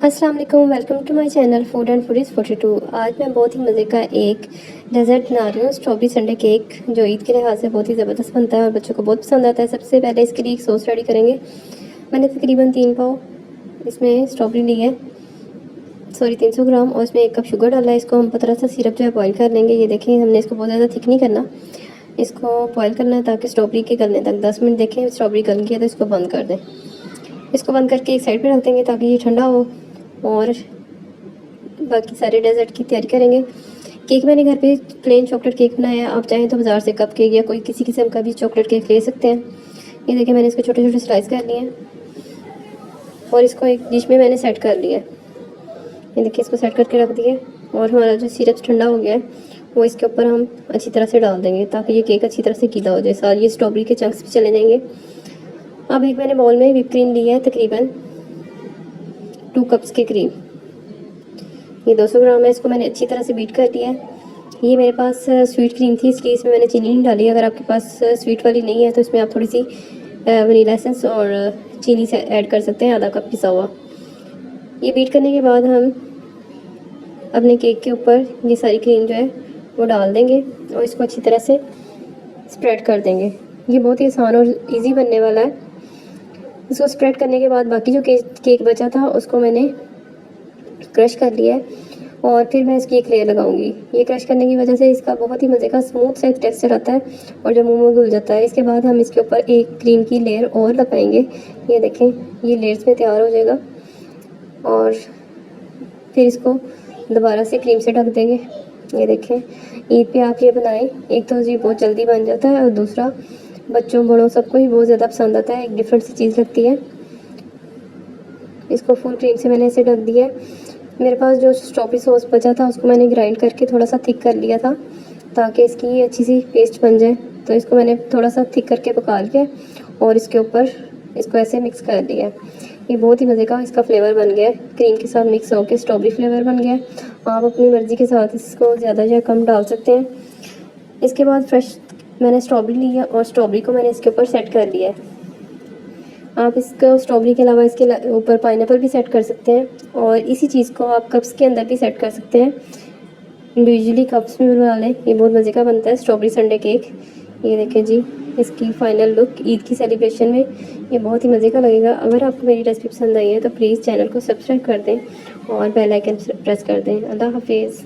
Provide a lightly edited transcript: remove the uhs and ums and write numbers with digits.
अस्सलाम वालेकुम, welcome to my channel food and foodies 42। आज मैं बहुत ही मज़े का एक डेज़र्ट बना रही हूँ, स्ट्रॉबेरी संडे केक, जो ईद के लिहाज से बहुत ही ज़बरदस्त बनता है और बच्चों को बहुत पसंद आता है। सबसे पहले इसके लिए एक सॉस रेडी करेंगे। मैंने तकरीबन 3 पाव इसमें स्ट्रॉबेरी ली है, 300 ग्राम, और इसमें 1 कप शुगर डाला है। इसको हम पतला सा सिरप जो है बॉयल कर लेंगे। ये देखें, हमने इसको बहुत ज़्यादा थिक नहीं करना, इसको बॉयल करना है ताकि स्ट्रॉबेरी के गलने तक 10 मिनट देखें। स्ट्रॉबेरी गल गई है तो इसको बंद कर दें। इसको बंद करके एक साइड पे रख देंगे ताकि ये ठंडा हो, और बाकी सारे डेजर्ट की तैयारी करेंगे। केक मैंने घर पे प्लेन चॉकलेट केक बनाया है। आप चाहें तो बाज़ार से कप केक या कोई किसी किस्म का भी चॉकलेट केक ले सकते हैं। ये देखिए, मैंने इसको छोटे छोटे स्लाइस कर लिए हैं और इसको एक डिश में मैंने सेट कर लिया है। ये देखिए, इसको सेट करके रख दिए, और हमारा जो सिरप ठंडा हो गया है वो इसके ऊपर हम अच्छी तरह से डाल देंगे ताकि ये केक अच्छी तरह से गीला हो जाए। सारे ये स्ट्रॉबेरी के चंक्स भी चले जाएंगे। अब एक मैंने बाउल में व्हिप क्रीम ली है, तकरीबन 2 कप्स के करीब। ये 200 ग्राम है। इसको मैंने अच्छी तरह से बीट कर लिया है। ये मेरे पास स्वीट क्रीम थी, इसलिए इसमें मैंने चीनी नहीं डाली। अगर आपके पास स्वीट वाली नहीं है तो इसमें आप थोड़ी सी वनीला एसेंस और चीनी से ऐड कर सकते हैं, आधा कप पिसा हुआ। ये बीट करने के बाद हम अपने केक के ऊपर ये सारी क्रीम जो है वो डाल देंगे और इसको अच्छी तरह से स्प्रेड कर देंगे। ये बहुत ही आसान और इजी बनने वाला है। इसको स्प्रेड करने के बाद बाकी जो केक बचा था उसको मैंने क्रश कर लिया है, और फिर मैं इसकी एक लेयर लगाऊंगी। ये क्रश करने की वजह से इसका बहुत ही मज़े का स्मूथ सा एक टेक्सचर आता है और जो मुंह में घुल जाता है। इसके बाद हम इसके ऊपर एक क्रीम की लेयर और लगाएंगे। ये देखें, ये लेयर्स में तैयार हो जाएगा, और फिर इसको दोबारा से क्रीम से ढक देंगे। ये देखें, ईद पे आप ये बनाएं। एक तो ये बहुत जल्दी बन जाता है, और दूसरा बच्चों बड़ों सबको ही बहुत ज़्यादा पसंद आता है। एक डिफरेंट सी चीज़ लगती है। इसको फुल क्रीम से मैंने ऐसे ढक दिया है। मेरे पास जो स्ट्रॉबेरी सॉस बचा था उसको मैंने ग्राइंड करके थोड़ा सा थिक कर लिया था ताकि इसकी अच्छी सी पेस्ट बन जाए। तो इसको मैंने थोड़ा सा थिक करके पका लिया और इसके ऊपर इसको ऐसे मिक्स कर लिया। ये बहुत ही मज़े का इसका फ्लेवर बन गया है, क्रीम के साथ मिक्स होकर स्ट्रॉबेरी फ्लेवर बन गया है। आप अपनी मर्ज़ी के साथ इसको ज़्यादा या कम डाल सकते हैं। इसके बाद फ्रेश मैंने स्ट्रॉबेरी ली है और स्ट्रॉबेरी को मैंने इसके ऊपर सेट कर लिया है। आप इसको स्ट्रॉबेरी के अलावा इसके ऊपर पाइनएप्पल भी सेट कर सकते हैं, और इसी चीज़ को आप कप्स के अंदर भी सेट कर सकते हैं। इंडिविजुअली कप्स में बना लें। ये बहुत मज़े का बनता है स्ट्रॉबेरी संडे केक। ये देखें जी, इसकी फ़ाइनल लुक ईद की सेलिब्रेशन में ये बहुत ही मज़े का लगेगा। अगर आपको मेरी रेसिपी पसंद आई है तो प्लीज़ चैनल को सब्सक्राइब कर दें और बेल आइकन प्रेस कर दें। अल्लाह हाफिज़।